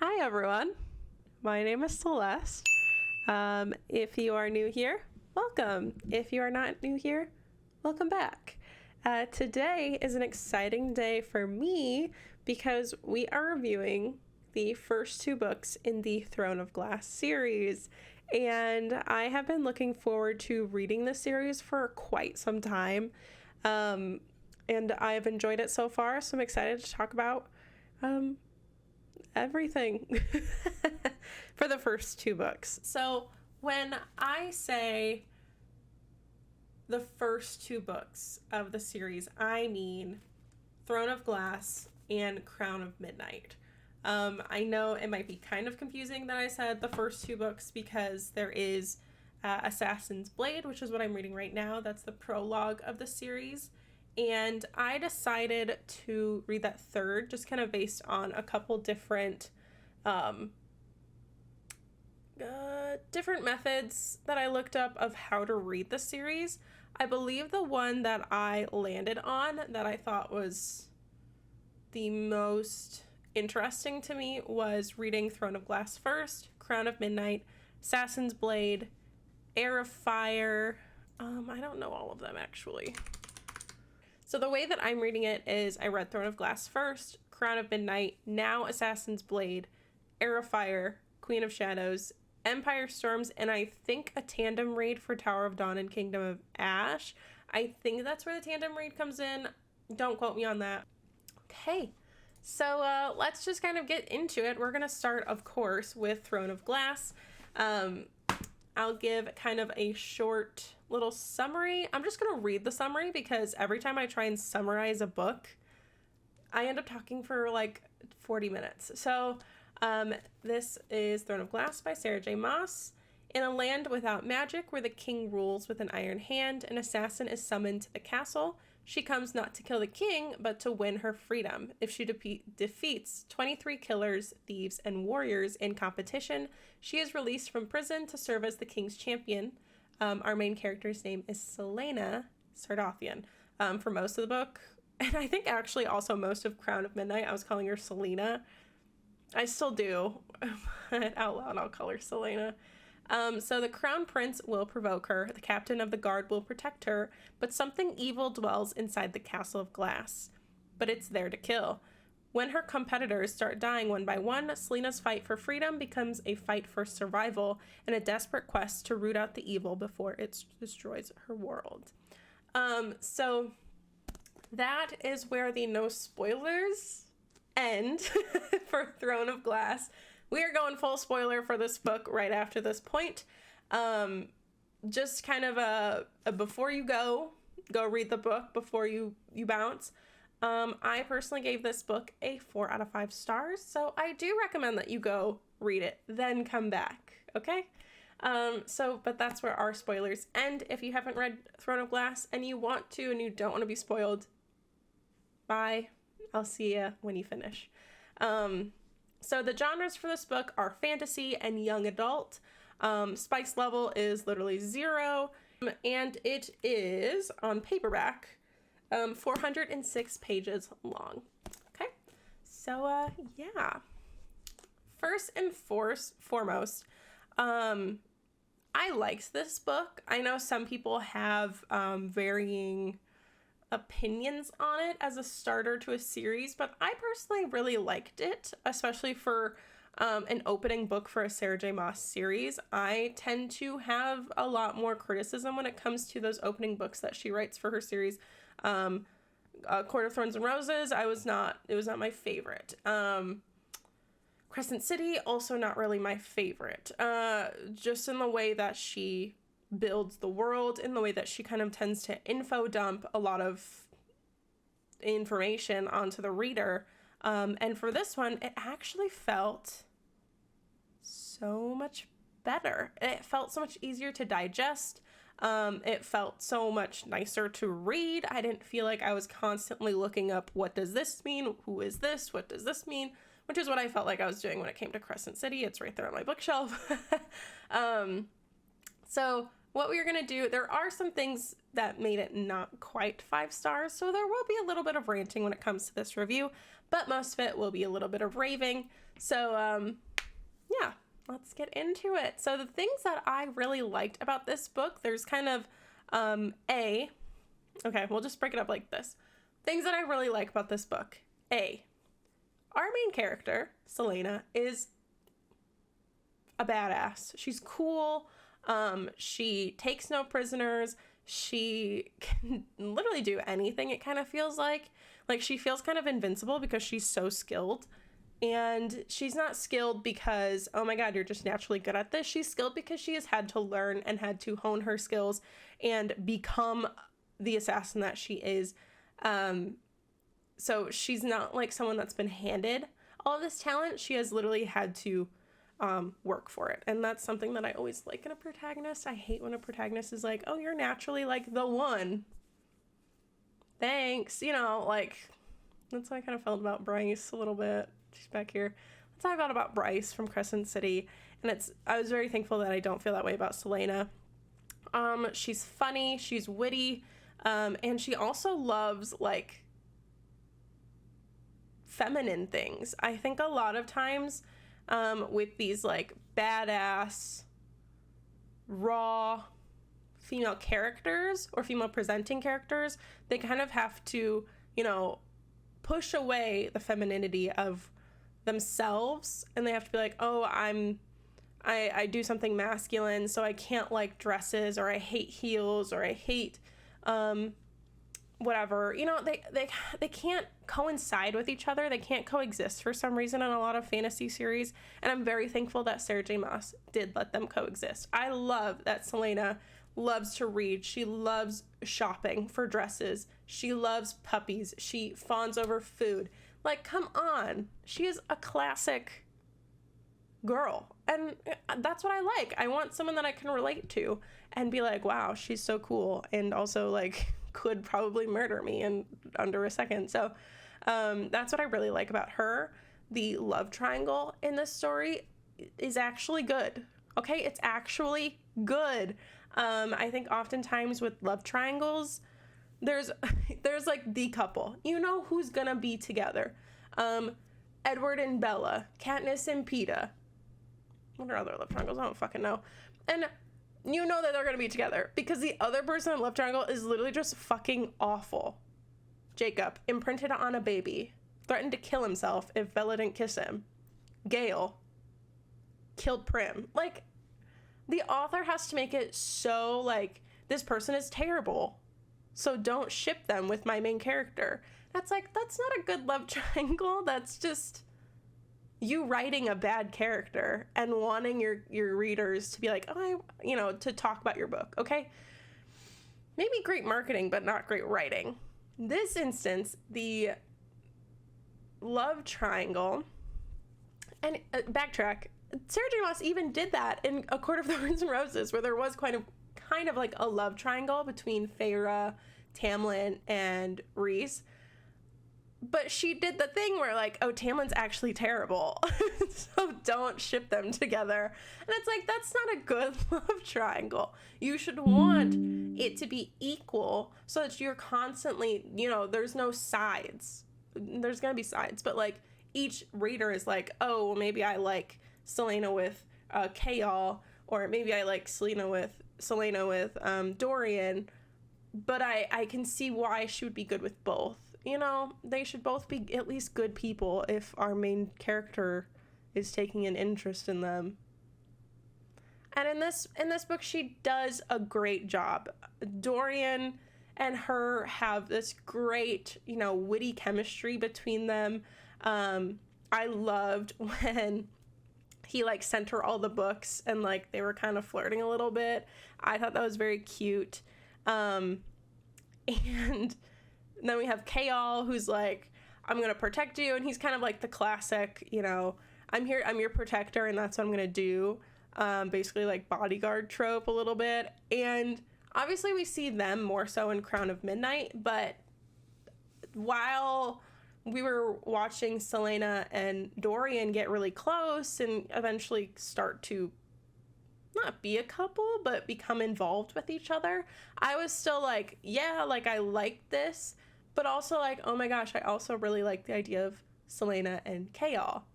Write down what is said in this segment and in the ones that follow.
Hi everyone, my name is Celeste. If you are new here, welcome. If you are not new here, welcome back. Today is an exciting day for me because we are reviewing the first two books in the Throne of Glass series. And I have been looking forward to reading this series for quite some time. And I've enjoyed it so far, so I'm excited to talk about everything for the first two books. So when I say the first two books of the series, I mean Throne of Glass and Crown of Midnight. I know it might be kind of confusing that I said the first two books because there is Assassin's Blade, which is what I'm reading right now. That's the prologue of the series. And I decided to read that third just kind of based on a couple different different methods that I looked up of how to read the series. I believe the one that I landed on that I thought was the most interesting to me was reading Throne of Glass first, Crown of Midnight, Assassin's Blade, Heir of Fire. I don't know all of them actually. So the way that I'm reading it is I read Throne of Glass first, Crown of Midnight, now Assassin's Blade, Heir of Fire, Queen of Shadows, Empire Storms, and I think a tandem read for Tower of Dawn and Kingdom of Ash. I think that's where the tandem read comes in. Don't quote me on that. Okay, so let's just kind of get into it. We're going to start, of course, with Throne of Glass. I'll give kind of a short little summary. I'm just going to read the summary because every time I try and summarize a book, I end up talking for like 40 minutes. So this is Throne of Glass by Sarah J. Maas. In a land without magic, where the king rules with an iron hand, an assassin is summoned to the castle. She comes not to kill the king, but to win her freedom. If she defeats 23 killers, thieves, and warriors in competition, she is released from prison to serve as the king's champion. Our main character's name is Celaena Sardothien for most of the book. And I think actually also most of Crown of Midnight, I was calling her Selena. I still do, but out loud I'll call her Celaena. So the crown prince will provoke her, the captain of the guard will protect her, but something evil dwells inside the castle of glass. But it's there to kill. When her competitors start dying one by one, Celaena's fight for freedom becomes a fight for survival and a desperate quest to root out the evil before it destroys her world. So that is where the no spoilers end for Throne of Glass. We are going full spoiler for this book right after this point. Just kind of a before you go read the book before you bounce. I personally gave this book a 4 out of 5 stars, so I do recommend that you go read it, then come back, okay? But that's where our spoilers end. If you haven't read Throne of Glass and you want to and you don't want to be spoiled, bye. I'll see you when you finish. So the genres for this book are fantasy and young adult. Spice level is literally 0, and it is on paperback, 406 pages long. Okay, so yeah. First and foremost, I liked this book. I know some people have varying opinions on it as a starter to a series, but I personally really liked it, especially for an opening book for a Sarah J. Maas series. I tend to have a lot more criticism when it comes to those opening books that she writes for her series. Court of Thorns and Roses, it was not my favorite. Crescent City, also not really my favorite. Just in the way that she builds the world, in the way that she kind of tends to info dump a lot of information onto the reader. And for this one, it actually felt so much better. It felt so much easier to digest. It felt so much nicer to read. I didn't feel like I was constantly looking up, what does this mean? Who is this? What does this mean? Which is what I felt like I was doing when it came to Crescent City. It's right there on my bookshelf. So what we are going to do, there are some things that made it not quite 5 stars, so there will be a little bit of ranting when it comes to this review, but most of it will be a little bit of raving. So, yeah, let's get into it. So the things that I really liked about this book, there's kind of, okay, we'll just break it up like this. Things that I really like about this book. Our main character, Selena, is a badass. She's cool. She takes no prisoners. She can literally do anything, it kind of feels like. Like, she feels kind of invincible because she's so skilled. And she's not skilled because, oh my god, you're just naturally good at this. She's skilled because she has had to learn and had to hone her skills and become the assassin that she is. So she's not like someone that's been handed all of this talent. She has literally had to work for it. And that's something that I always like in a protagonist. I hate when a protagonist is like, oh, you're naturally like the one. Thanks. You know, like, that's how I kind of felt about Bryce a little bit. She's back here. That's how I felt about Bryce from Crescent City. And I was very thankful that I don't feel that way about Selena. She's funny, she's witty, and she also loves like feminine things. I think a lot of times with these like badass, raw female characters or female presenting characters, they kind of have to, you know, push away the femininity of themselves, and they have to be like, oh, I do something masculine, so I can't like dresses, or I hate heels, or I hate whatever. You know, they can't coincide with each other. They can't coexist for some reason in a lot of fantasy series, and I'm very thankful that Sarah J. Maas did let them coexist. I love that Selena loves to read. She loves shopping for dresses. She loves puppies. She fawns over food. Like, come on. She is a classic girl, and that's what I like. I want someone that I can relate to and be like, wow, she's so cool, and also like could probably murder me in under a second. So that's what I really like about her. The love triangle in this story is actually good. Okay, it's actually good. I think oftentimes with love triangles, there's like the couple, you know, who's gonna be together. Edward and Bella, Katniss and Peeta. What are other love triangles? I don't fucking know. And you know that they're gonna be together because the other person in love triangle is literally just fucking awful. Jacob, imprinted on a baby, threatened to kill himself if Bella didn't kiss him. Gale, killed Prim. Like, the author has to make it so like, this person is terrible, so don't ship them with my main character. That's like, that's not a good love triangle. That's just you writing a bad character and wanting your readers to be like, oh, you know, to talk about your book. Okay, maybe great marketing, but not great writing. This instance, the love triangle, and backtrack, Sarah J. Maas even did that in A Court of Thorns and Roses, where there was kind of like a love triangle between Feyre, Tamlin, and Rhys. But she did the thing where like, oh, Tamlin's actually terrible, so don't ship them together. And it's like, that's not a good love triangle. You should want it to be equal so that you're constantly, you know, there's no sides. There's gonna be sides, but like each reader is like, oh, well, maybe I like Selena with Chaol, or maybe I like Selena with Dorian, but I can see why she would be good with both. You know, they should both be at least good people if our main character is taking an interest in them. And in this book, she does a great job. Dorian and her have this great, you know, witty chemistry between them. I loved when he like sent her all the books and like they were kind of flirting a little bit. I thought that was very cute. And then we have Chaol, who's like, I'm gonna protect you, and he's kind of like the classic, you know, I'm your protector, and that's what I'm gonna do. Basically like bodyguard trope a little bit. And obviously we see them more so in Crown of Midnight, but while we were watching Selena and Dorian get really close and eventually start to not be a couple, but become involved with each other, I was still like, yeah, like I like this, but also like, oh my gosh, I also really like the idea of Selena, and Kale.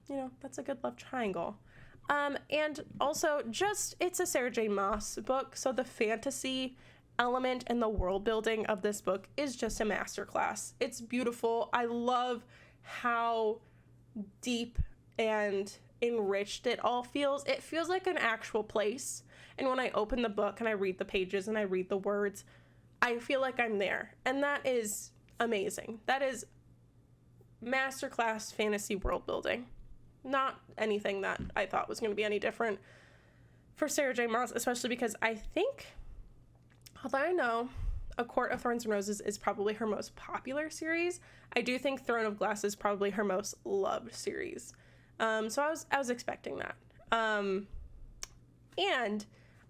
You know, that's a good love triangle. And also, just, it's a Sarah J. Maas book, so the fantasy element and the world building of this book is just a masterclass. It's beautiful. I love how deep and enriched it all feels. It feels like an actual place. And when I open the book and I read the pages and I read the words, I feel like I'm there. And that is amazing. That is masterclass fantasy world building. Not anything that I thought was going to be any different for Sarah J. Maas, especially because I think, although I know A Court of Thorns and Roses is probably her most popular series, I do think Throne of Glass is probably her most loved series. So I was expecting that. And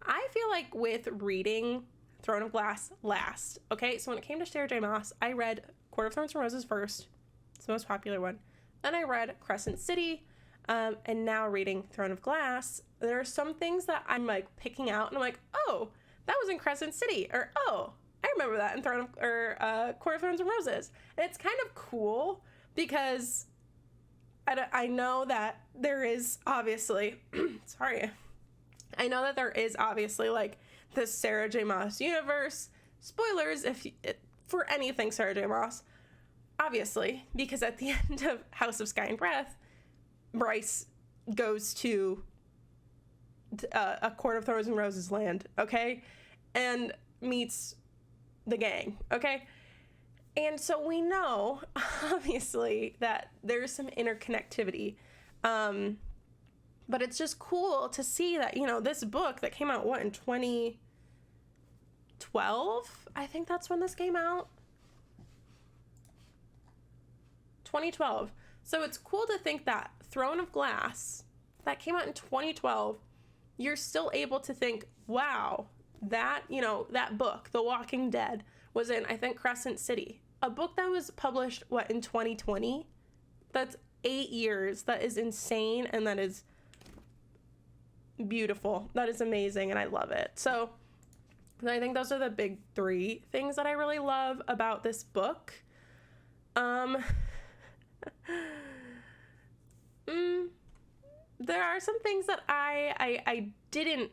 I feel like with reading Throne of Glass last, okay, so when it came to Sarah J. Maas, I read Court of Thorns and Roses first. It's the most popular one. Then I read Crescent City, and now reading Throne of Glass. There are some things that I'm like picking out, and I'm like, oh, that was in Crescent City, or oh, I remember that in Court of Thorns and Roses. And it's kind of cool because I know that there is obviously, sorry, I know that there is obviously like this Sarah J. Maas universe. Spoilers for anything Sarah J. Maas, obviously, because at the end of House of Sky and Breath, Bryce goes to A Court of Thorns and Roses land, okay, and meets the gang, okay? And so we know, obviously, that there's some interconnectivity, but it's just cool to see that, you know, this book that came out, what, in 2012? I think that's when this came out. 2012. So it's cool to think that Throne of Glass, that came out in 2012, you're still able to think, wow, that, you know, that book, The Walking Dead, was in, I think, Crescent City. A book that was published, what, in 2020? That's 8 years. That is insane, and that is beautiful. That is amazing, and I love it. So I think those are the big three things that I really love about this book. There are some things that I didn't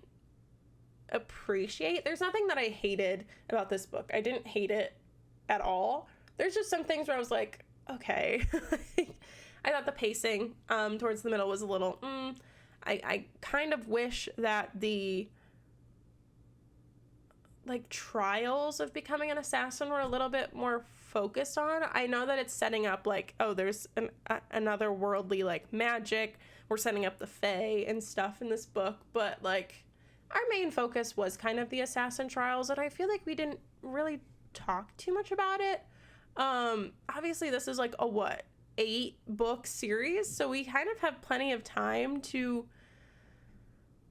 appreciate. There's nothing that I hated about this book. I didn't hate it at all. There's just some things where I was like, okay. I thought the pacing towards the middle was a little, I kind of wish that the like trials of becoming an assassin were a little bit more focused on. I know that it's setting up like, oh, there's another worldly like magic. We're setting up the Fae and stuff in this book, but like our main focus was kind of the assassin trials, and I feel like we didn't really talk too much about it. Obviously this is like a 8-book series, so we kind of have plenty of time to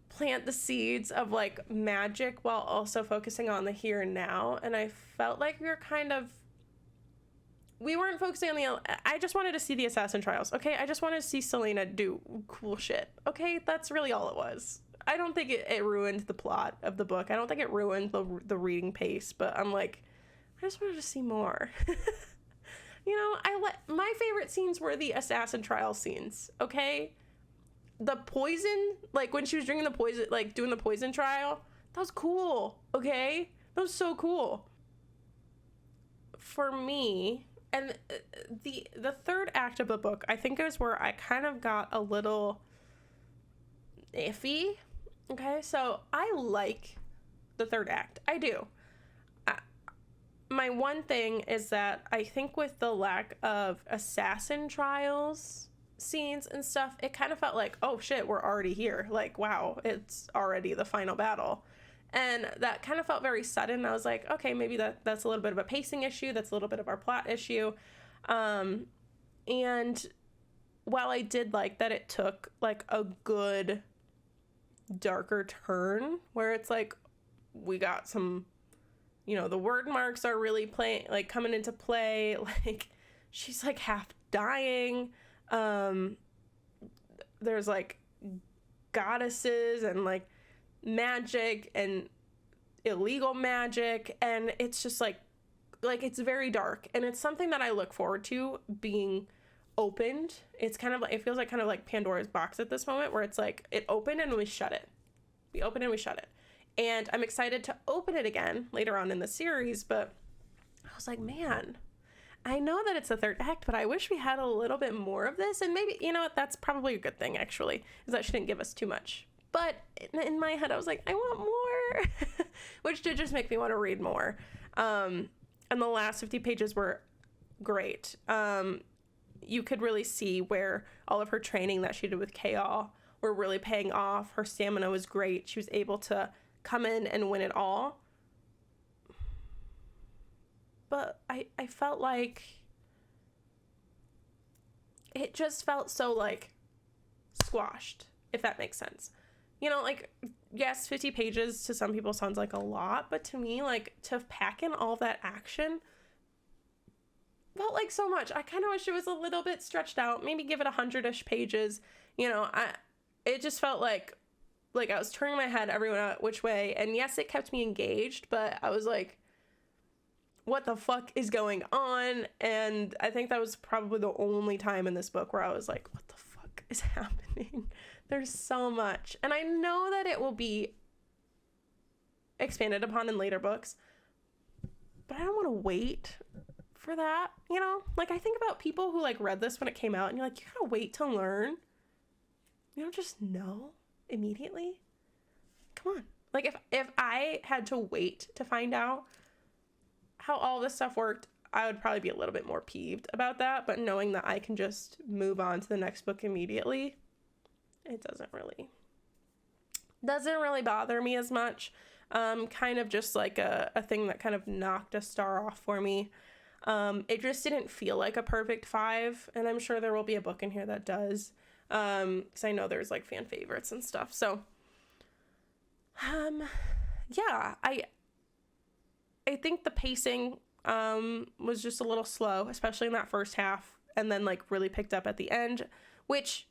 plant the seeds of like magic while also focusing on the here and now. And I felt like we weren't focusing on I just wanted to see the assassin trials, okay? I just wanted to see Selena do cool shit, okay? That's really all it was. I don't think it ruined the plot of the book. I don't think it ruined the reading pace, but I'm like, I just wanted to see more. You know, my favorite scenes were the assassin trial scenes, okay? The poison, like when she was drinking the poison, like doing the poison trial, that was cool, okay? That was so cool. For me, and the third act of the book, I think is where I kind of got a little iffy, okay? So I like the third act. I do. My one thing is that I think with the lack of assassin trials scenes and stuff, it kind of felt like, oh shit, we're already here. Like, wow, it's already the final battle. And that kind of felt very sudden. I was like, okay, maybe that's a little bit of a pacing issue. That's a little bit of our plot issue. And while I did like that it took like a good darker turn where it's like, we got some, you know, the word marks are really coming into play. Like she's like half dying. There's like goddesses and like magic and illegal magic, and it's just like it's very dark, and it's something that I look forward to being opened. It's kind of like, it feels like kind of like Pandora's box at this moment, where it's like it opened and we shut it. We open and we shut it. And I'm excited to open it again later on in the series, but I was like, man, I know that it's the third act, but I wish we had a little bit more of this. And maybe, you know what, that's probably a good thing, actually, is that she didn't give us too much. But in my head, I was like, I want more, which did just make me want to read more. And the last 50 pages were great. You could really see where all of her training that she did with Chaol were really paying off. Her stamina was great. She was able to come in and win it all. But I felt like it just felt so like squashed, if that makes sense. You know, like, yes, 50 pages to some people sounds like a lot, but to me, like, to pack in all that action felt like so much. I kind of wish it was a little bit stretched out, maybe give it 100-ish pages. You know, it just felt like I was turning my head every which way. And yes, it kept me engaged, but I was like, what the fuck is going on? And I think that was probably the only time in this book where I was like, what the fuck is happening? There's so much. And I know that it will be expanded upon in later books, but I don't want to wait for that, you know? Like, I think about people who, like, read this when it came out, and you're like, you gotta wait to learn. You don't just know immediately. Come on. Like, if I had to wait to find out how all this stuff worked, I would probably be a little bit more peeved about that. But knowing that I can just move on to the next book immediately, it doesn't really bother me as much. Kind of just like a thing that kind of knocked a star off for me. It just didn't feel like a perfect 5, and I'm sure there will be a book in here that does, because I know there's like fan favorites and stuff. So yeah, I think the pacing was just a little slow, especially in that first half, and then like really picked up at the end, which,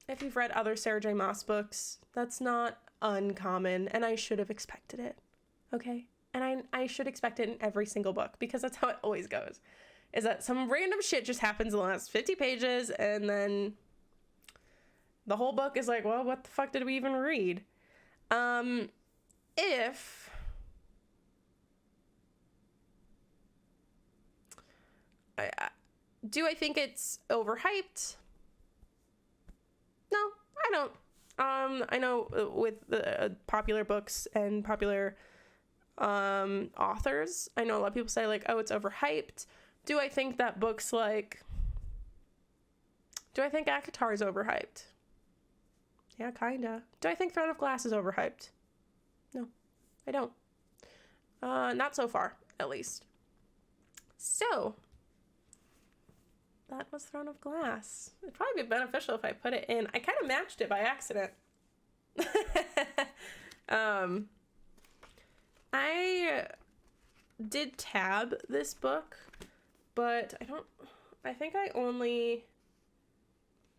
if you've read other Sarah J. Maas books, that's not uncommon, and I should have expected it, okay? And I should expect it in every single book, because that's how it always goes, is that some random shit just happens in the last 50 pages, and then the whole book is like, well, what the fuck did we even read? Do I think it's overhyped? No, I don't. I know with the popular books and popular authors, I know a lot of people say like, oh, it's overhyped. Do I think that books like, do I think ACOTAR is overhyped? Yeah, kinda. Do I think Throne of Glass is overhyped? No, I don't. Not so far, at least. So that was Throne of Glass. It'd probably be beneficial if I put it in. I kind of matched it by accident. I did tab this book, but I think I only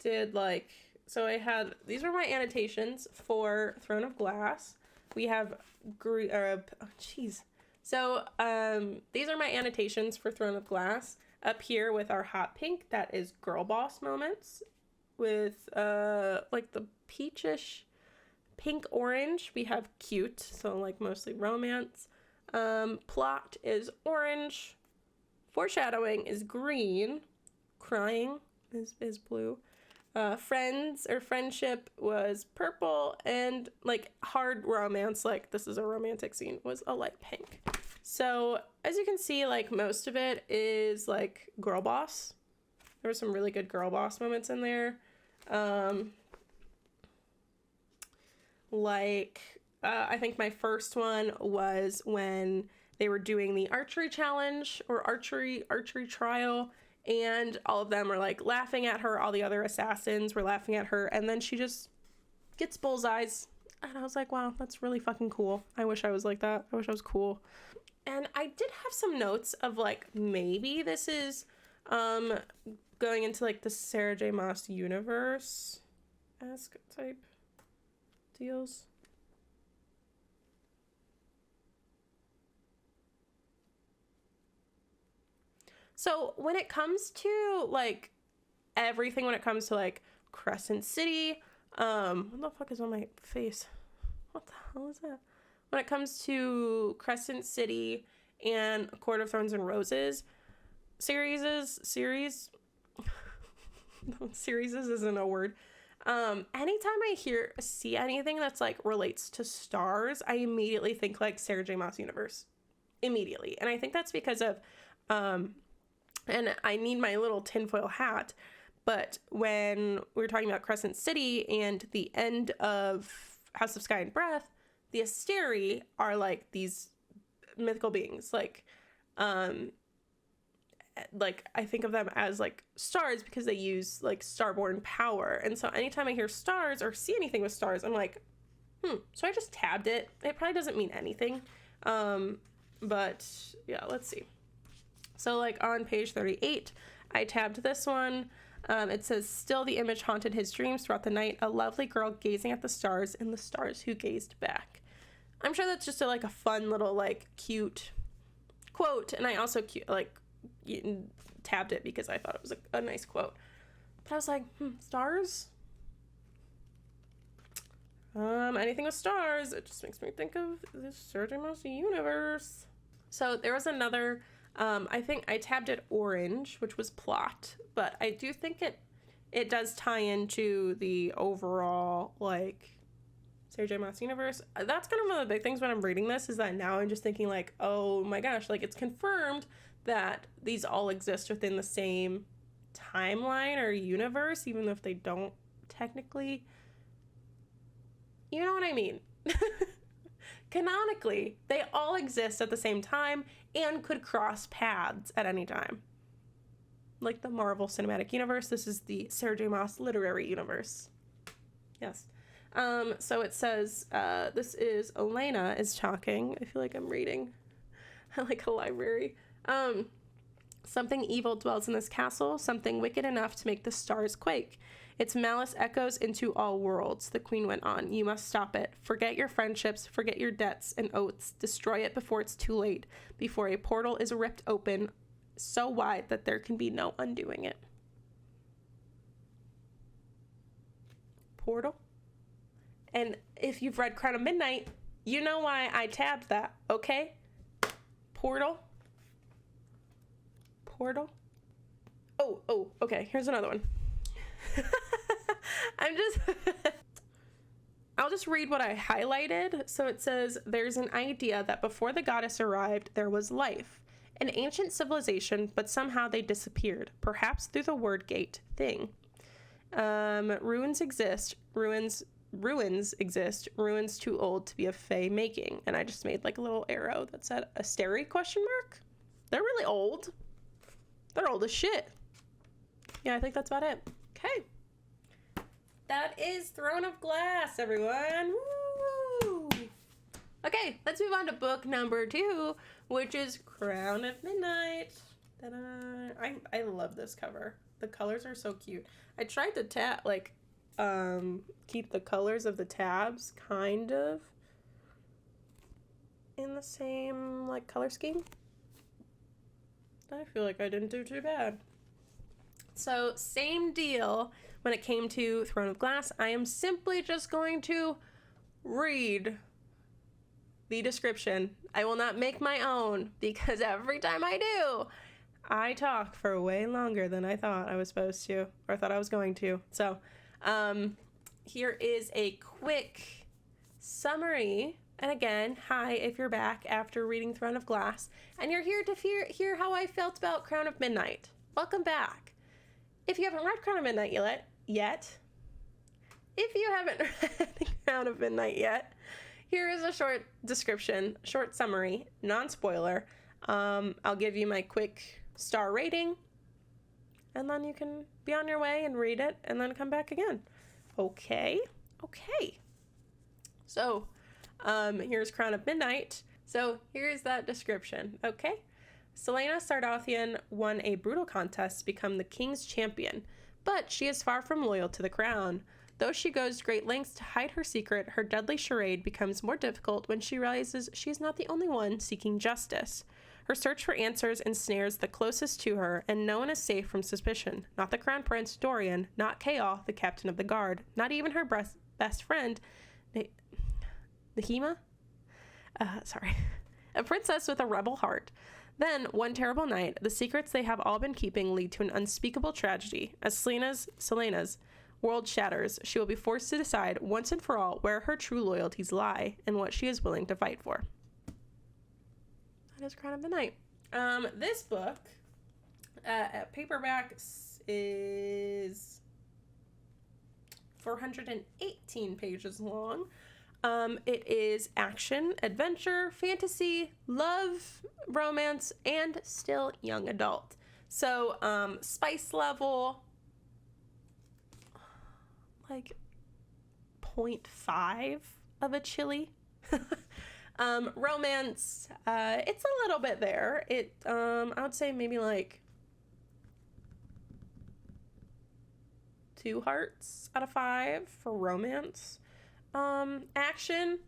did like, so I had, these were my annotations for Throne of Glass. We have, So, these are my annotations for Throne of Glass. Up here with our hot pink, that is girl boss moments. With, like the peachish pink orange, we have cute, so like mostly romance. Plot is orange. Foreshadowing is green. Crying is blue. Friends or friendship was purple, and like hard romance, like this is a romantic scene, was a light pink. So as you can see, like most of it is like girl boss. There were some really good girl boss moments in there. I think my first one was when they were doing the archery challenge or archery trial, and all of them were like laughing at her. All the other assassins were laughing at her, and then she just gets bullseyes. And I was like, wow, that's really fucking cool. I wish I was like that. I wish I was cool. And I did have some notes of like, maybe this is going into like the Sarah J. Maas universe esque type deals. So when it comes to like everything when it comes to like Crescent City. What the fuck is on my face? What the hell is that? When it comes to Crescent City and Court of Thorns and Roses series isn't a word. Anytime I see anything that's like relates to stars, I immediately think like Sarah J. Maas universe. Immediately. And I think that's because of and I need my little tinfoil hat, but when we were talking about Crescent City and the end of House of Sky and Breath, the Asteri are like these mythical beings, like I think of them as like stars because they use like starborn power. And so anytime I hear stars or see anything with stars, I'm like, so I just tabbed it. It probably doesn't mean anything. But yeah, let's see. So like on page 38, I tabbed this one. It says, still the image haunted his dreams throughout the night, a lovely girl gazing at the stars and the stars who gazed back. I'm sure that's just a fun little like cute quote. And I also tabbed it because I thought it was a nice quote. But I was like, stars? Anything with stars, it just makes me think of this Sarah J. Maas universe. So there was another, I think I tabbed it orange, which was plot, but I do think it does tie into the overall, like, Sarah J. Maas universe. That's kind of one of the big things when I'm reading this, is that now I'm just thinking like, oh my gosh, like it's confirmed that these all exist within the same timeline or universe, even if they don't technically, you know what I mean? Canonically, they all exist at the same time and could cross paths at any time. Like the Marvel Cinematic Universe, this is the Sarah J. Maas literary universe. Yes. So it says, this is Elena is talking. I feel like I'm reading like a library. Something evil dwells in this castle, something wicked enough to make the stars quake. Its malice echoes into all worlds, the queen went on. You must stop it. Forget your friendships, forget your debts and oaths. Destroy it before it's too late, before a portal is ripped open so wide that there can be no undoing it. Portal? And if you've read Crown of Midnight, you know why I tabbed that, okay? Portal? Portal? Oh, okay, here's another one. I'll just read what I highlighted. So it says, there's an idea that before the goddess arrived, there was life. An ancient civilization, but somehow they disappeared, perhaps through the word gate thing. Ruins exist, ruins exist, ruins too old to be of Fae making. And I just made like a little arrow that said Asteri ? They're really old. They're old as shit. Yeah, I think that's about it. Okay. That is Throne of Glass, everyone. Woo! Okay, let's move on to book number 2, which is Crown of Midnight. Ta-da! I love this cover. The colors are so cute. I tried to keep the colors of the tabs kind of in the same color scheme. I feel like I didn't do too bad. So same deal when it came to Throne of Glass. I am simply just going to read the description. I will not make my own, because every time I do, I talk for way longer than I thought I was supposed to, or thought I was going to. So here is a quick summary. And again, hi if you're back after reading Throne of Glass and you're here to hear how I felt about Crown of Midnight. Welcome back. If you haven't read Crown of Midnight yet, here is a short description, short summary, non-spoiler. I'll give you my quick star rating, and then you can be on your way and read it, and then come back again. Okay. So, here's Crown of Midnight. So, here's that description, okay? Selena Sardothian won a brutal contest to become the king's champion, but she is far from loyal to the crown. Though she goes to great lengths to hide her secret, her deadly charade becomes more difficult when she realizes she is not the only one seeking justice. Her search for answers ensnares the closest to her, and no one is safe from suspicion. Not the Crown Prince, Dorian, not Chaol, the captain of the guard, not even her best friend, Nahima? Sorry. A princess with a rebel heart. Then, one terrible night, the secrets they have all been keeping lead to an unspeakable tragedy. As Celaena's world shatters, she will be forced to decide once and for all where her true loyalties lie and what she is willing to fight for. That is Crown of the Night. This book, paperback, is 418 pages long. It is action, adventure, fantasy, love, romance, and still young adult. So, spice level, like 0.5 of a chili. Romance, it's a little bit there. I would say maybe like 2 hearts out of 5 for romance. Action,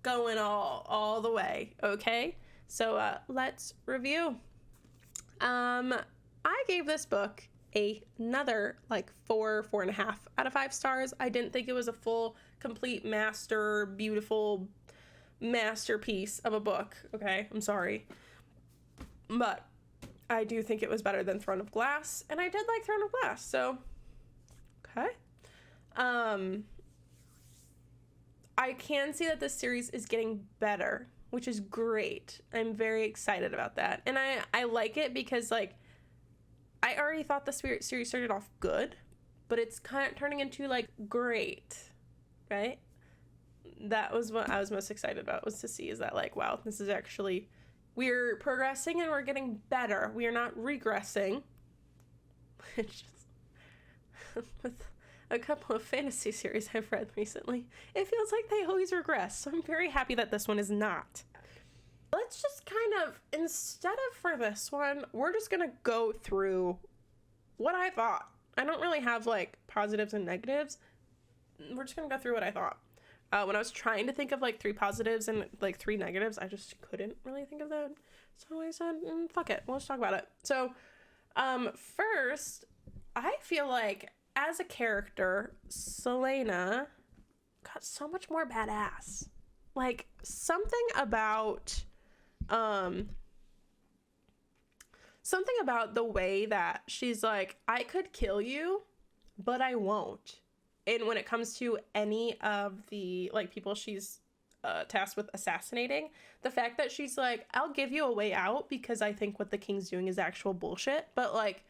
going all the way. Okay, so let's review. I gave this book another like 4.5 out of 5 stars. I didn't think it was a full, complete, beautiful masterpiece of a book. Okay, I'm sorry, but I do think it was better than Throne of Glass, and I did like Throne of Glass. So, okay. I can see that this series is getting better, which is great. I'm very excited about that. And I like it because, like, I already thought the series started off good, but it's kind of turning into, like, great, right? That was what I was most excited about, was to see is that, like, wow, this is actually, we're progressing and we're getting better. We are not regressing. It's just, with a couple of fantasy series I've read recently, it feels like they always regress. So I'm very happy that this one is not. Let's just kind of, instead of for this one, we're just gonna go through what I thought. I don't really have like positives and negatives. We're just gonna go through what I thought. When I was trying to think of like 3 positives and like 3 negatives, I just couldn't really think of that. So I said, fuck it, let's talk about it. So, first, I feel like as a character, Celaena got so much more badass. Like, something about the way that she's like, I could kill you, but I won't. And when it comes to any of the, like, people she's tasked with assassinating, the fact that she's like, I'll give you a way out because I think what the king's doing is actual bullshit, but, like,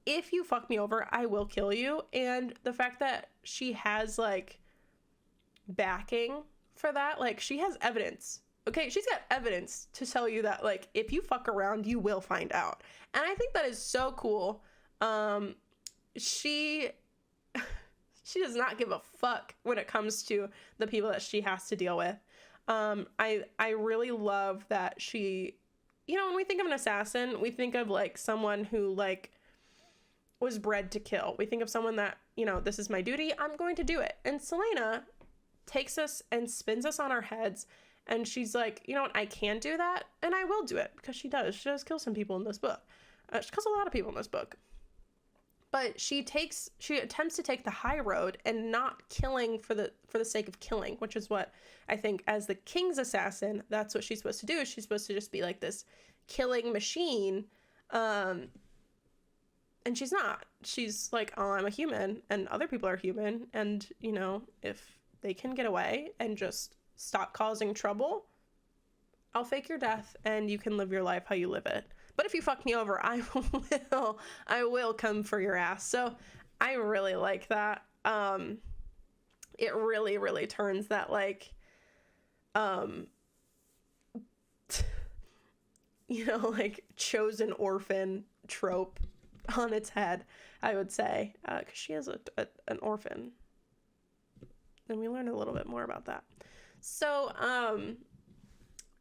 if you fuck me over, I will kill you. And the fact that she has, like, backing for that, like, she has evidence. Okay, she's got evidence to tell you that, like, if you fuck around, you will find out. And I think that is so cool. She does not give a fuck when it comes to the people that she has to deal with. I really love that she, you know, when we think of an assassin, we think of, like, someone who, like, was bred to kill. We think of someone that, you know, this is my duty, I'm going to do it. And Celaena takes us and spins us on our heads, and she's like, you know what, I can do that, and I will do it, because she does. She does kill some people in this book. She kills a lot of people in this book. But she attempts to take the high road and not killing for the sake of killing, which is what I think as the king's assassin, that's what she's supposed to do. She's supposed to just be like this killing machine, and she's not. She's like, oh, I'm a human, and other people are human, and, you know, if they can get away and just stop causing trouble, I'll fake your death, and you can live your life how you live it. But if you fuck me over, I will come for your ass. So I really like that. It really, really turns that, like, you know, like, chosen orphan trope on its head, I would say, because she is an orphan, and we learn a little bit more about that. So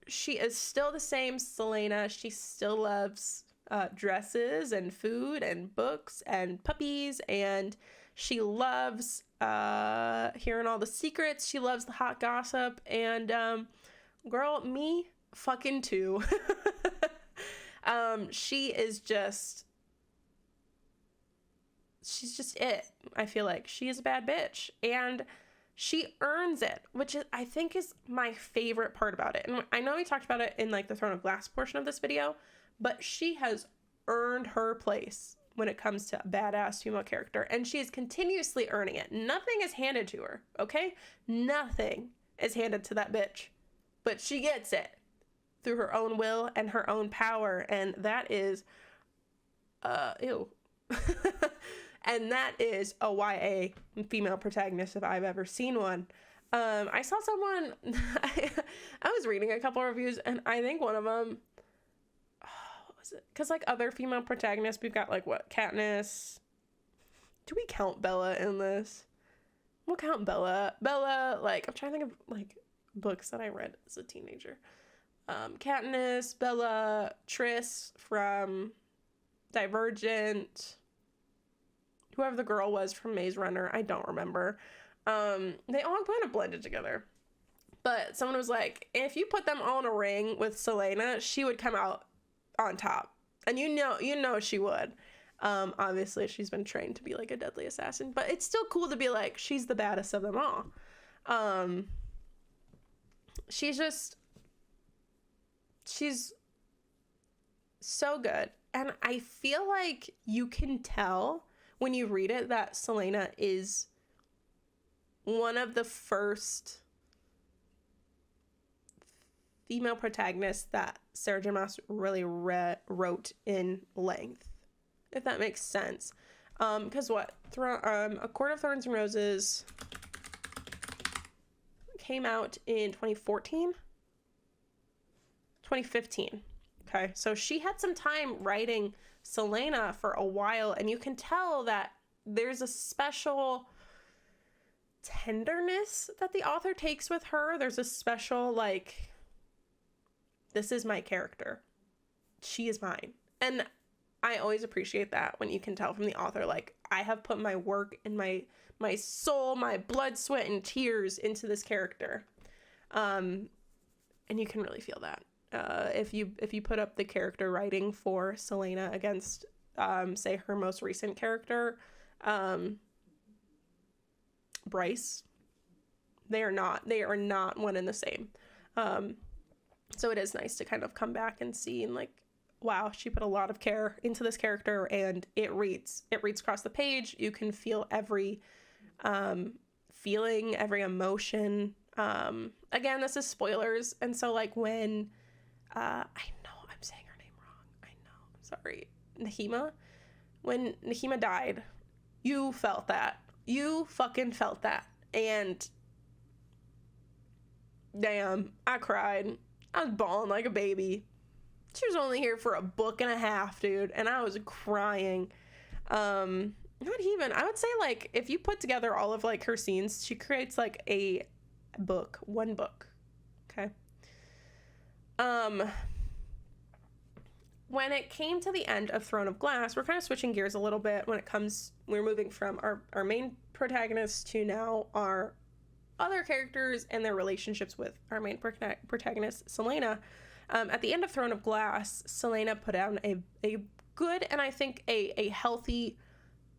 she is still the same Celaena. She still loves dresses and food and books and puppies, and she loves hearing all the secrets. She loves the hot gossip, and girl, me fucking too. She is just, she's just it. I feel like she is a bad bitch, and she earns it, which is, I think, is my favorite part about it. And I know we talked about it in like the Throne of Glass portion of this video, but she has earned her place when it comes to a badass female character, and she is continuously earning it. Nothing is handed to her, okay? Nothing is handed to that bitch, but she gets it through her own will and her own power, and that is, ew. And that is a YA female protagonist if I've ever seen one. I saw someone, I was reading a couple reviews, and I think one of them, what was it? Because like other female protagonists, we've got like what, Katniss. Do we count Bella in this? We'll count Bella. Bella, like, I'm trying to think of like books that I read as a teenager. Katniss, Bella, Triss from Divergent, whoever the girl was from Maze Runner, I don't remember. They all kind of blended together. But someone was like, if you put them all in a ring with Selena, she would come out on top. And you know she would. Obviously, she's been trained to be like a deadly assassin, but it's still cool to be like, she's the baddest of them all. She's so good. And I feel like you can tell when you read it that Selena is one of the first female protagonists that Sarah J. Maas really wrote in length, if that makes sense. Because what? A Court of Thorns and Roses came out in 2014? 2015. Okay, so she had some time writing Selena for a while, and you can tell that there's a special tenderness that the author takes with her. There's a special, like, this is my character. She is mine. And I always appreciate that when you can tell from the author, like, I have put my work and my soul, my blood, sweat, and tears into this character. And you can really feel that. If you put up the character writing for Selena against, say, her most recent character, Bryce, they are not one and the same. So it is nice to kind of come back and see, and like, wow, she put a lot of care into this character, and it reads across the page. You can feel every feeling, every emotion. Again, this is spoilers, and so like when I know I'm saying her name wrong. I know. I'm sorry. Nahima. When Nahima died, you felt that. You fucking felt that. And damn, I cried. I was bawling like a baby. She was only here for a book and a half, dude, and I was crying. Not even, I would say, like, if you put together all of like her scenes, she creates like a book, one book. Okay. When it came to the end of Throne of Glass, we're kind of switching gears a little bit we're moving from our main protagonists to now our other characters and their relationships with our main protagonist, Selena. At the end of Throne of Glass, Selena put down a good and I think a healthy,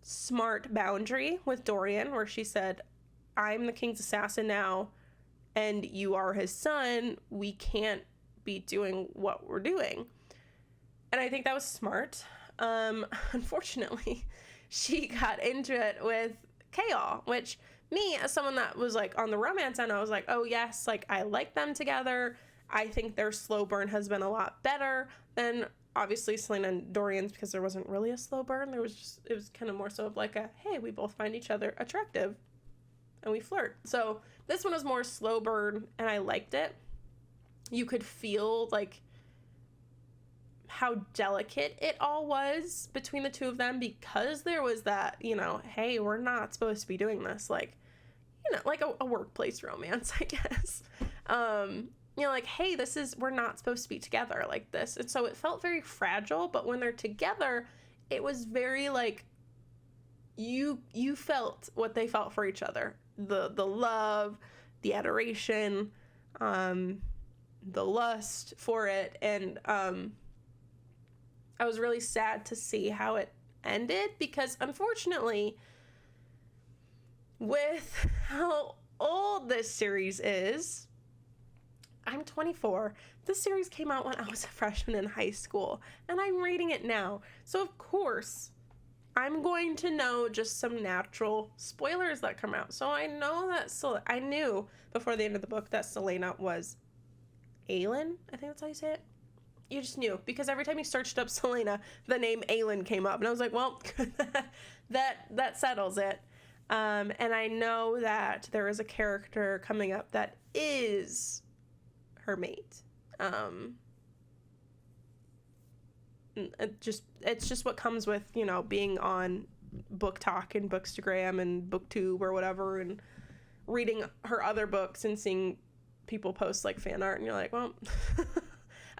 smart boundary with Dorian, where she said, I'm the king's assassin now, and you are his son. We can't be doing what we're doing. And I think that was smart. Unfortunately, she got into it with Chaol, which me, as someone that was like on the romance end, I was like, oh yes, like I like them together. I think their slow burn has been a lot better than obviously Selena and Dorian's, because there wasn't really a slow burn. It was kind of more so of like a, hey, we both find each other attractive and we flirt. So this one was more slow burn, and I liked it. You could feel like how delicate it all was between the two of them, because there was that, hey, we're not supposed to be doing this, like, like a workplace romance, I guess. Like, hey, we're not supposed to be together like this. And so it felt very fragile, but when they're together, it was very like, you felt what they felt for each other. The love, the adoration, the lust for it, and I was really sad to see how it ended, because unfortunately, with how old this series is, I'm 24. This series came out when I was a freshman in high school, and I'm reading it now. So of course, I'm going to know just some natural spoilers that come out. So I know that, I knew before the end of the book that Selena was Aelin. I think that's how you say it. You just knew, because every time you searched up Selena, the name Aelin came up, and I was like, well, that settles it. And I know that there is a character coming up that is her mate. It's just what comes with, you know, being on Book Talk and Bookstagram and BookTube or whatever, and reading her other books and seeing people post like fan art, and you're like, well,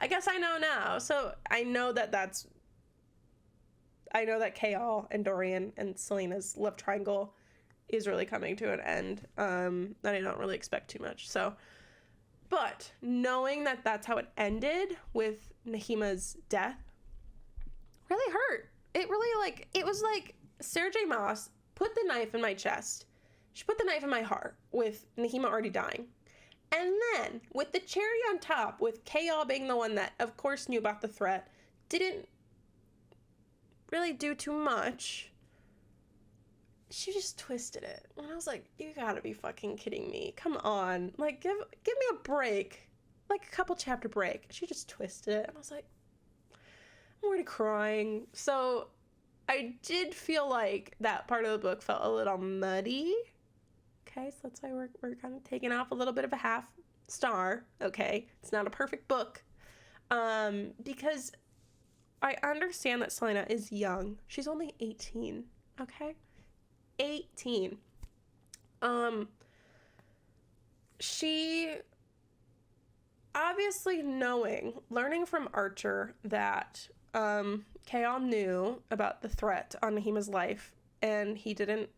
I guess I know now. So I know that Chaol and Dorian and Selena's love triangle is really coming to an end. And I don't really expect too much. So, but knowing that that's how it ended with Nahima's death really hurt. It really, it was like Sarah J. Maas put the knife in my chest. She put the knife in my heart with Nahima already dying. And then, with the cherry on top, with Chaol being the one that, of course, knew about the threat, didn't really do too much, she just twisted it. And I was like, you gotta be fucking kidding me. Come on. Like, give me a break. Like, a couple chapter break. She just twisted it. And I was like, I'm already crying. So, I did feel like that part of the book felt a little muddy. Okay, so that's why we're kind of taking off a little bit of a half star. Okay, it's not a perfect book, because I understand that Selena is young. She's only 18. Okay, 18. She obviously learning from Archer that Chaol knew about the threat on Nahima's life, and he didn't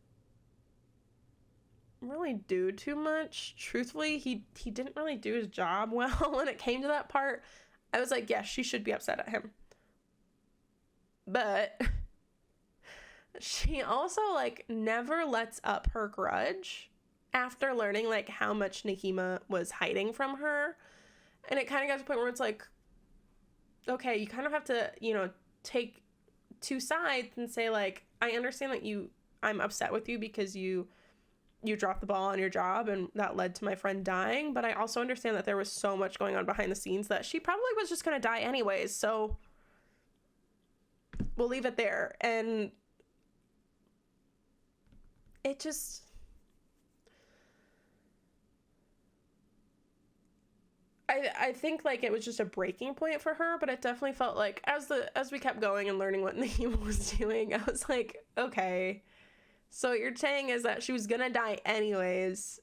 really do too much. Truthfully, he didn't really do his job well when it came to that part. I was like, yes, she should be upset at him. But she also, never lets up her grudge after learning, how much Nahima was hiding from her. And it kind of got to the point where it's like, okay, you kind of have to, take two sides and say, I understand that I'm upset with you because you dropped the ball on your job and that led to my friend dying, but I also understand that there was so much going on behind the scenes that she probably was just going to die anyways, so we'll leave it there. And it just, I think it was just a breaking point for her, but it definitely felt like as we kept going and learning what Nahima was doing, I was like, okay, so what you're saying is that she was gonna die anyways.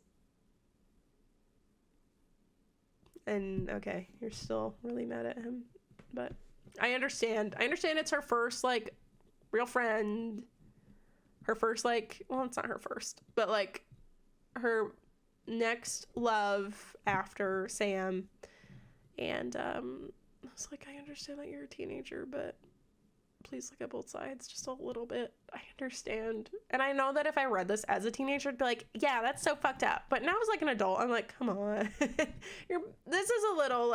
And okay, you're still really mad at him. But I understand. It's her first, real friend. Her first, well, it's not her first, but, her next love after Sam. And, I was like, I understand that you're a teenager, but please look at both sides just a little bit. I understand. And I know that if I read this as a teenager, I'd be like, yeah, that's so fucked up. But now as an adult, I'm like, come on. This is a little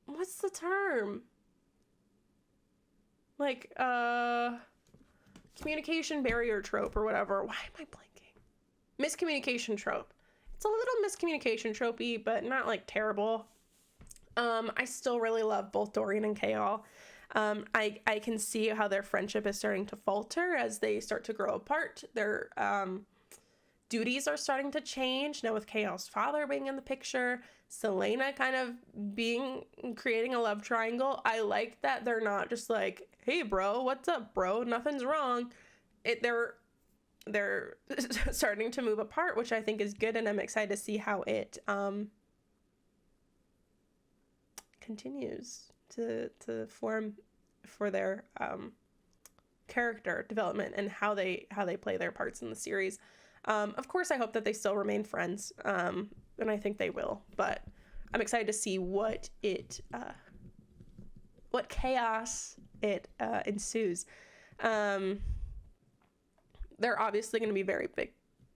what's the term? Communication barrier trope or whatever. Why am I blanking? Miscommunication trope. It's a little miscommunication tropey, but not terrible. I still really love both Dorian and Chaol. I can see how their friendship is starting to falter as they start to grow apart. Their duties are starting to change now with Chaol's father being in the picture. Selena kind of creating a love triangle. I like that they're not just like, hey bro, what's up bro? Nothing's wrong. They're starting to move apart, which I think is good, and I'm excited to see how it continues to form for their character development and how they play their parts in the series. Of course, I hope that they still remain friends, and I think they will. But I'm excited to see what chaos it ensues. They're obviously going to be very big,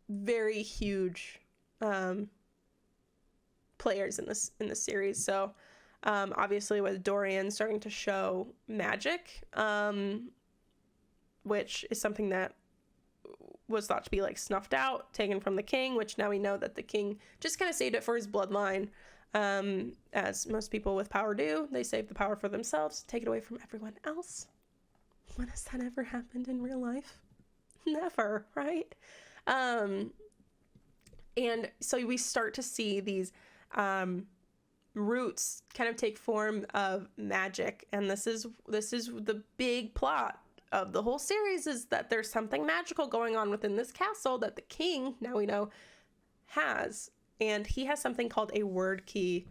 very huge players in this series. So obviously with Dorian starting to show magic, which is something that was thought to be like snuffed out, taken from the king, which now we know that the king just kind of saved it for his bloodline. As most people with power do, they save the power for themselves, take it away from everyone else. When has that ever happened in real life? Never, right? And so we start to see these roots kind of take form of magic, and this is the big plot of the whole series, is that there's something magical going on within this castle that the king, now we know, has. And he has something called a word key.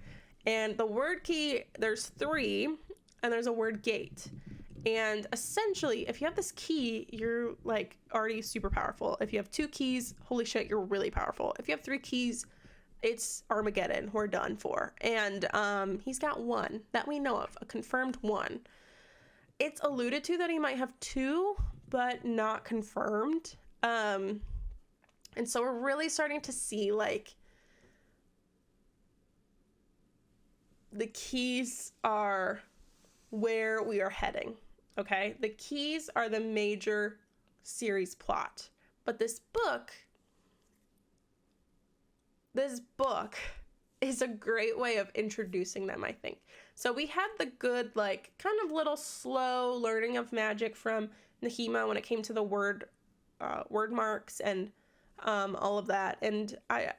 And the word key, there's 3, and there's a word gate. And essentially, if you have this key, you're like already super powerful. If you have 2 keys, holy shit, you're really powerful. If you have 3 keys, it's Armageddon. We're done for. And he's got 1 that we know of, a confirmed 1. It's alluded to that he might have 2, but not confirmed. And so we're really starting to see like the keys are where we are heading. Okay, the keys are the major series plot, but this book is a great way of introducing them, I think. So we had the good, like, kind of little slow learning of magic from Nehema when it came to the word marks and all of that. And I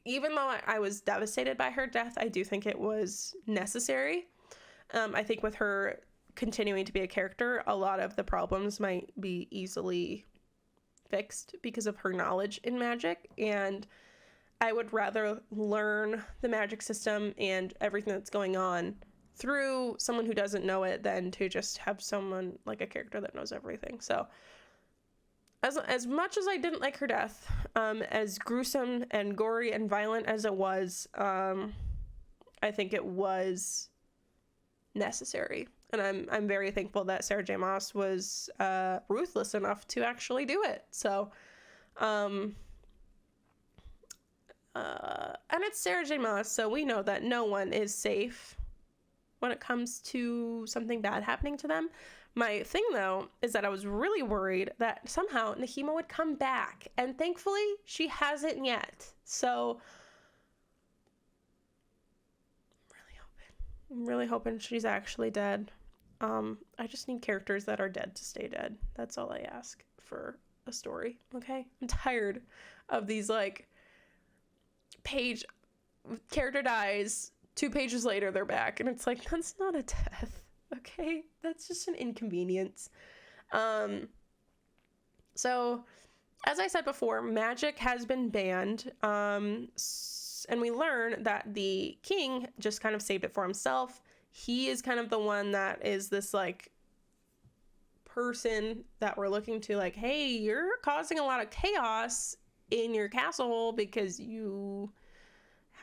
even though I was devastated by her death, I do think it was necessary. I think with her continuing to be a character, a lot of the problems might be easily fixed because of her knowledge in magic, and I would rather learn the magic system and everything that's going on through someone who doesn't know it than to just have someone like a character that knows everything. So as much as I didn't like her death, as gruesome and gory and violent as it was, I think it was necessary. And I'm very thankful that Sarah J. Maas was ruthless enough to actually do it. So, and it's Sarah J. Maas, so we know that no one is safe when it comes to something bad happening to them. My thing, though, is that I was really worried that somehow Nehema would come back, and thankfully, she hasn't yet. So, I'm really hoping she's actually dead. I just need characters that are dead to stay dead. That's all I ask for a story, okay? I'm tired of these, like, character dies, 2 pages later they're back, and it's like, that's not a death, okay? That's just an inconvenience. So, as I said before, magic has been banned, and we learn that the king just kind of saved it for himself. He is kind of the one that is this, like, person that we're looking to, like, hey, you're causing a lot of chaos in your castle because you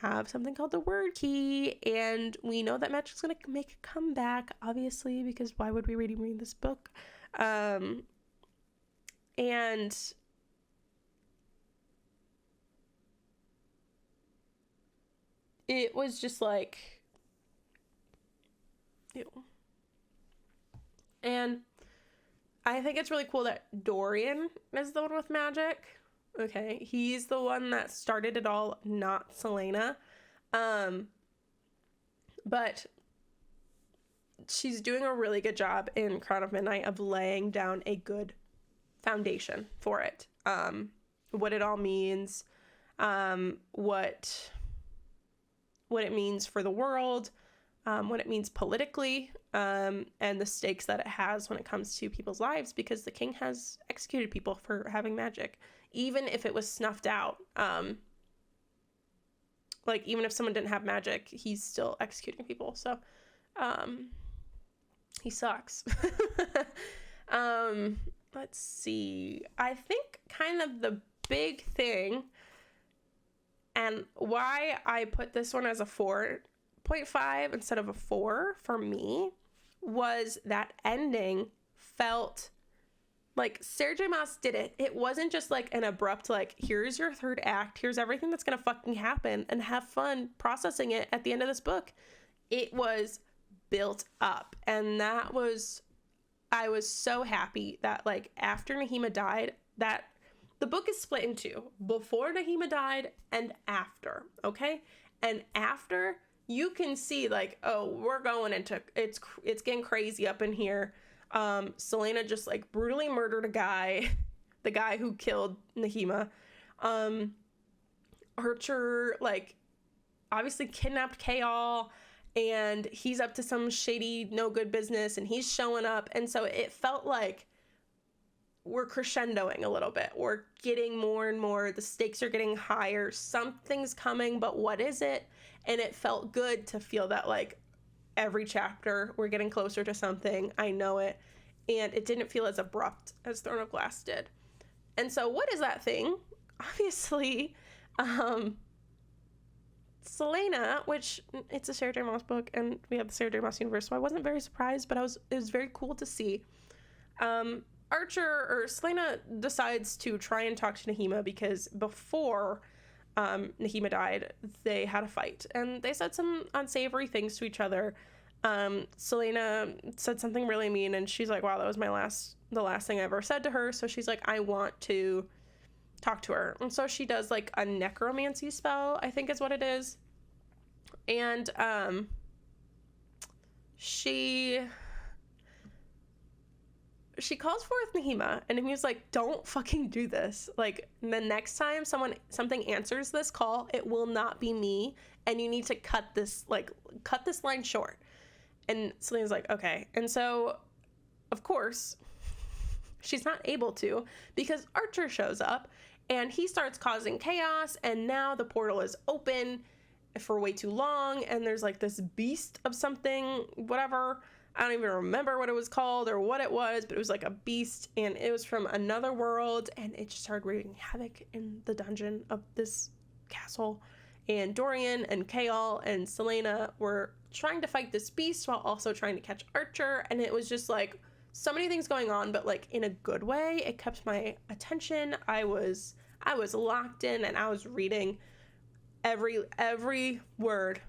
have something called the word key, and we know that magic's gonna make a comeback, obviously, because why would we read this book? And it was just like, ew. And I think it's really cool that Dorian is the one with magic. Okay, he's the one that started it all, not Selena. But she's doing a really good job in Crown of Midnight of laying down a good foundation for it. What it all means, what it means for the world, what it means politically, and the stakes that it has when it comes to people's lives, because the king has executed people for having magic, even if it was snuffed out. Like, even if someone didn't have magic, he's still executing people. So, he sucks. Let's see. I think kind of the big thing, and why I put this one as a 4.5 instead of a 4 for me, was that ending felt like Sarah J. Maas did it. It wasn't just like an abrupt, like, here's your third act, here's everything that's gonna fucking happen, and have fun processing it at the end of this book. It was built up, and I was so happy that, like, after Nahima died, that the book is split in two, before Nahima died and after, okay? And after, you can see, like, oh, we're going into, it's getting crazy up in here. Celaena just, like, brutally murdered a guy, the guy who killed Nahima. Archer, like, obviously kidnapped Kayal, and he's up to some shady, no good business, and he's showing up. And so it felt like we're crescendoing a little bit. We're getting more and more, the stakes are getting higher, something's coming, but what is it? And it felt good to feel that, like, every chapter we're getting closer to something. I know it. And it didn't feel as abrupt as Throne of Glass did. And so what is that thing? Obviously, Celaena, which it's a Sarah J. Maas book, and we have the Sarah J. Maas universe, so I wasn't very surprised, but it was very cool to see. Celaena decides to try and talk to Nahima, because before Nahima died, they had a fight, and they said some unsavory things to each other. Celaena said something really mean, and she's like, wow, that was the last thing I ever said to her. So she's like, I want to talk to her. And so she does, like, a necromancy spell, I think is what it is. And she calls forth Nahima, and Nahima's like, don't fucking do this. Like, the next time something answers this call, it will not be me, and you need to cut this line short. And Celaena's like, okay. And so, of course, she's not able to, because Archer shows up, and he starts causing chaos, and now the portal is open for way too long, and there's, like, this beast of something, whatever. I don't even remember what it was called or what it was, but it was like a beast, and it was from another world, and it just started wreaking havoc in the dungeon of this castle. And Dorian and Kayal and Celaena were trying to fight this beast while also trying to catch Archer, and it was just, like, so many things going on, but, like, in a good way. It kept my attention. I was locked in, and I was reading every word.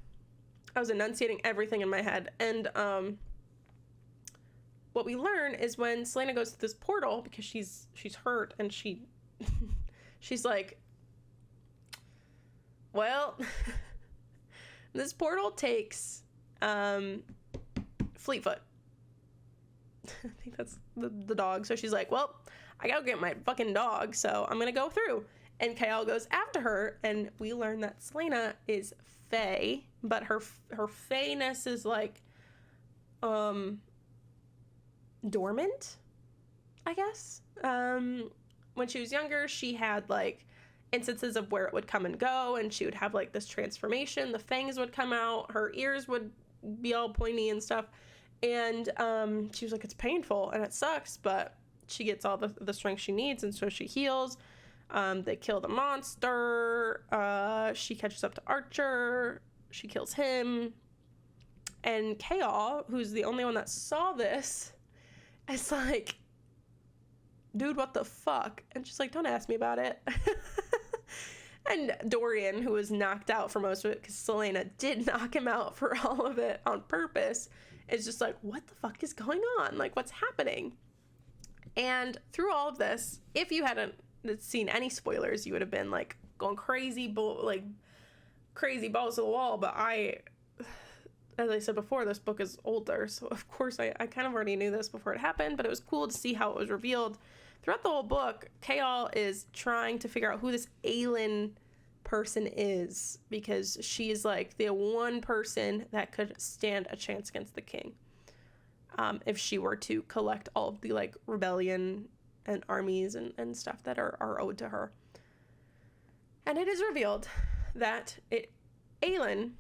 I was enunciating everything in my head. And what we learn is when Celaena goes to this portal, because she's hurt, and she's like, well, this portal takes Fleetfoot. I think that's the dog. So she's like, well, I gotta get my fucking dog, so I'm gonna go through. And Kayal goes after her, and we learn that Celaena is Fae, but her Fae-ness is, like, dormant, I guess. When she was younger, she had, like, instances of where it would come and go, and she would have, like, this transformation. The fangs would come out, her ears would be all pointy and stuff, and she was like, it's painful and it sucks, but she gets all the strength she needs, and so she heals. They kill the monster. She catches up to Archer. She kills him, and Kayal, who's the only one that saw this, is like, dude, what the fuck? And she's like, don't ask me about it. And Dorian, who was knocked out for most of it, because Celaena did knock him out for all of it on purpose, is just like, what the fuck is going on? Like, what's happening? And through all of this, if you hadn't seen any spoilers, you would have been, like, going crazy, crazy balls to the wall. But as I said before, this book is older, so of course I kind of already knew this before it happened, but it was cool to see how it was revealed. Throughout the whole book, Kayal is trying to figure out who this Aelin person is, because she's, like, the one person that could stand a chance against the king, if she were to collect all of the, like, rebellion and armies and stuff that are owed to her. And it is revealed that Aelin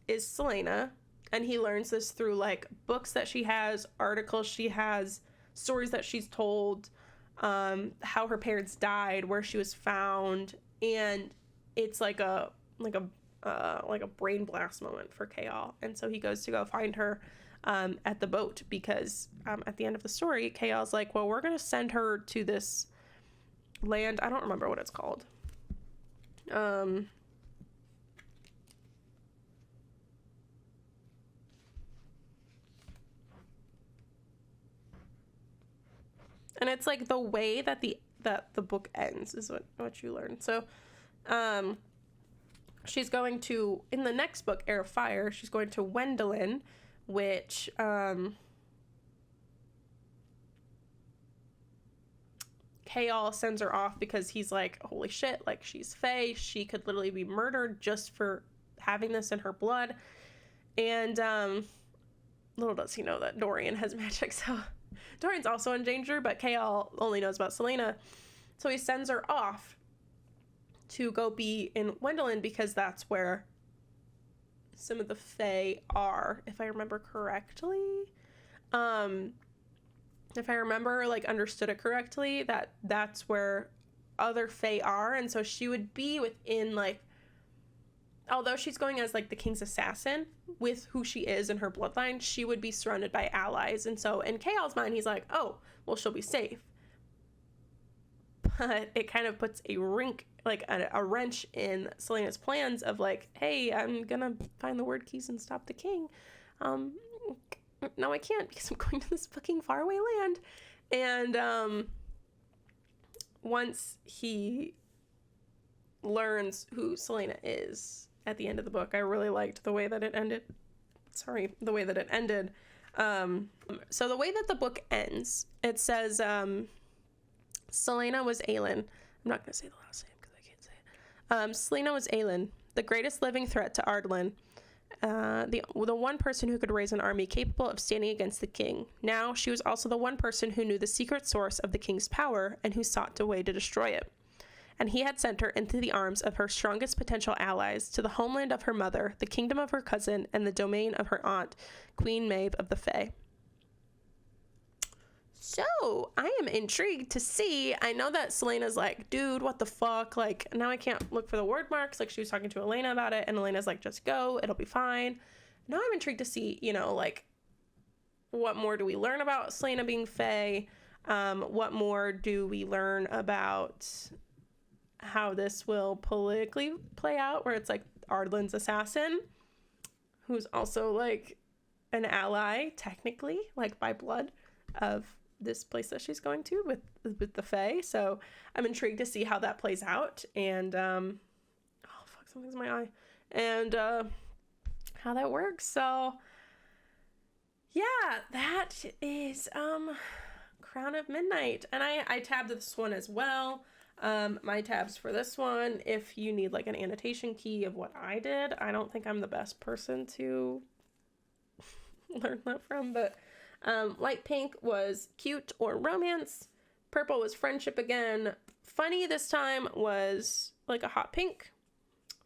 is Celaena, and he learns this through, like, books that she has, articles she has, stories that she's told, how her parents died, where she was found, and it's like a brain blast moment for Kale. And so he goes to go find her at the boat, because at the end of the story, Kale's like, well, we're gonna send her to this land. I don't remember what it's called. And it's like the way that the book ends is what you learn. So she's going to, in the next book, Heir of Fire, she's going to Wendelin, which Chaol sends her off because he's like, holy shit, like, she's Fae, she could literally be murdered just for having this in her blood. And little does he know that Dorian has magic, so Dorian's also in danger, but Chaol only knows about Selena. So he sends her off to go be in Wendelin, because that's where some of the Fae are, if I remember correctly. If I remember, like, understood it correctly, that's where other Fae are. And so she would be within, like, although she's going as, like, the king's assassin with who she is in her bloodline, she would be surrounded by allies. And so in Chaol's mind, he's like, oh, well, she'll be safe. But it kind of puts a wrench in Selena's plans of, like, hey, I'm gonna find the word keys and stop the king. No, I can't, because I'm going to this fucking faraway land. And once he learns who Selena is at the end of the book, I really liked the way that it ended. So the way that the book ends, it says, Selena was Aelin. I'm not going to say the last name because I can't say it. Selena was Aelin, the greatest living threat to Ardlin. The one person who could raise an army capable of standing against the king. Now, she was also the one person who knew the secret source of the king's power and who sought a way to destroy it. And he had sent her into the arms of her strongest potential allies, to the homeland of her mother, the kingdom of her cousin, and the domain of her aunt, Queen Maeve of the Fae. So, I am intrigued to see. I know that Selena's like, dude, what the fuck? Like, now I can't look for the word marks. Like, she was talking to Elena about it, and Elena's like, just go, it'll be fine. Now I'm intrigued to see, like, what more do we learn about Selena being Fae? What more do we learn about how this will politically play out, where it's like Ardlin's assassin, who's also like an ally, technically, like by blood, of this place that she's going to with the Fae. So I'm intrigued to see how that plays out, and oh fuck, something's in my eye, and how that works. So yeah, that is Crown of Midnight, and I tabbed this one as well. My tabs for this one, if you need like an annotation key of what I did, I don't think I'm the best person to learn that from, but light pink was cute or romance, purple was friendship again, funny this time was like a hot pink,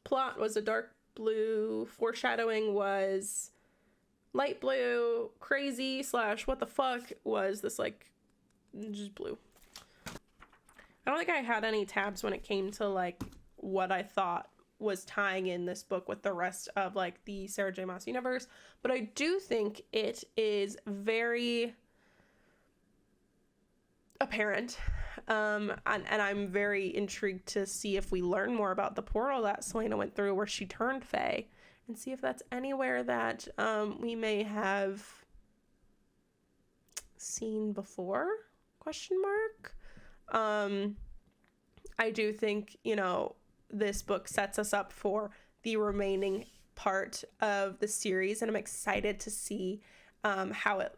plot was a dark blue, foreshadowing was light blue, crazy / what the fuck was this like just blue. I don't think I had any tabs when it came to like what I thought was tying in this book with the rest of like the Sarah J. Maas universe, but I do think it is very apparent, and I'm very intrigued to see if we learn more about the portal that Selena went through where she turned Fae, and see if that's anywhere that we may have seen before, ? I do think, this book sets us up for the remaining part of the series, and I'm excited to see how it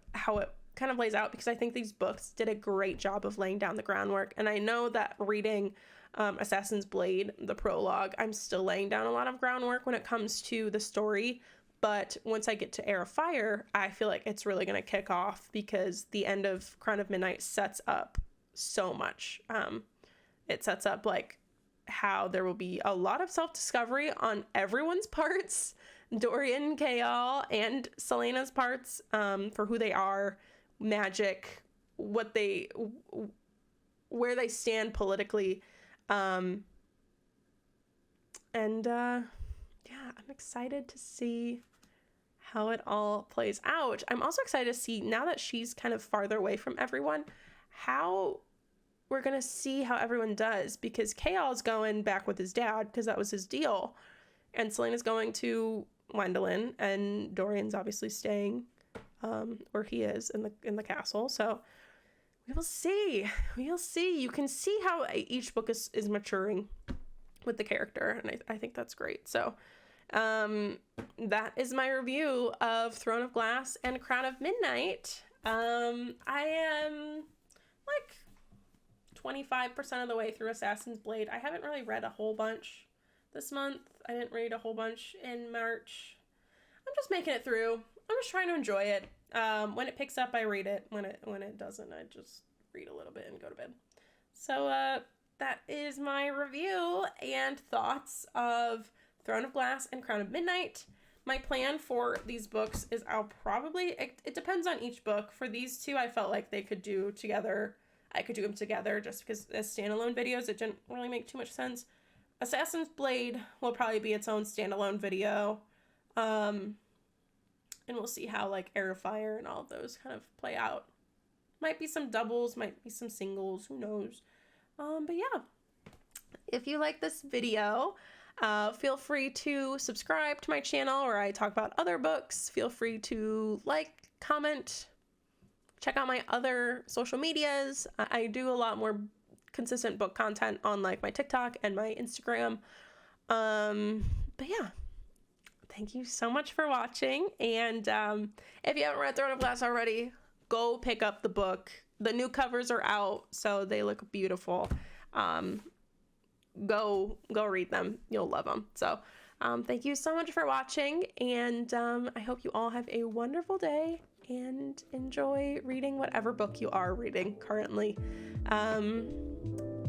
kind of lays out, because I think these books did a great job of laying down the groundwork. And I know that reading Assassin's Blade, the prologue, I'm still laying down a lot of groundwork when it comes to the story, but once I get to Heir of Fire, I feel like it's really going to kick off, because the end of Crown of Midnight sets up so much. It sets up like how there will be a lot of self-discovery on everyone's parts, Dorian, Chaol, and Selena's parts, for who they are, magic, what they where they stand politically. Yeah, I'm excited to see how it all plays out. I'm also excited to see, now that she's kind of farther away from everyone, how we're going to see how everyone does, because Chaol's going back with his dad because that was his deal. And Selena's going to Wendelin, and Dorian's obviously staying where he is in the castle. So we will see. We'll see. You can see how each book is maturing with the character, and I think that's great. So that is my review of Throne of Glass and Crown of Midnight. I am like 25% of the way through Assassin's Blade. I haven't really read a whole bunch this month. I didn't read a whole bunch in March. I'm just making it through. I'm just trying to enjoy it. When it picks up, I read it. When it doesn't, I just read a little bit and go to bed. So that is my review and thoughts of Throne of Glass and Crown of Midnight. My plan for these books is I'll probably, it depends on each book. For these two, I felt like they could do together. I could do them together just because as standalone videos, it didn't really make too much sense. Assassin's Blade will probably be its own standalone video. And we'll see how like Heir of Fire and all of those kind of play out. Might be some doubles, might be some singles, who knows. But yeah, if you like this video, feel free to subscribe to my channel where I talk about other books. Feel free to like, comment, check out my other social medias. I do a lot more consistent book content on like my TikTok and my Instagram. But yeah, thank you so much for watching. And if you haven't read Throne of Glass already, go pick up the book. The new covers are out, so they look beautiful. Go read them. You'll love them. So thank you so much for watching, and I hope you all have a wonderful day and enjoy reading whatever book you are reading currently.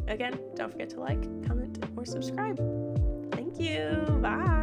Again, don't forget to like, comment, or subscribe. Thank you. Bye.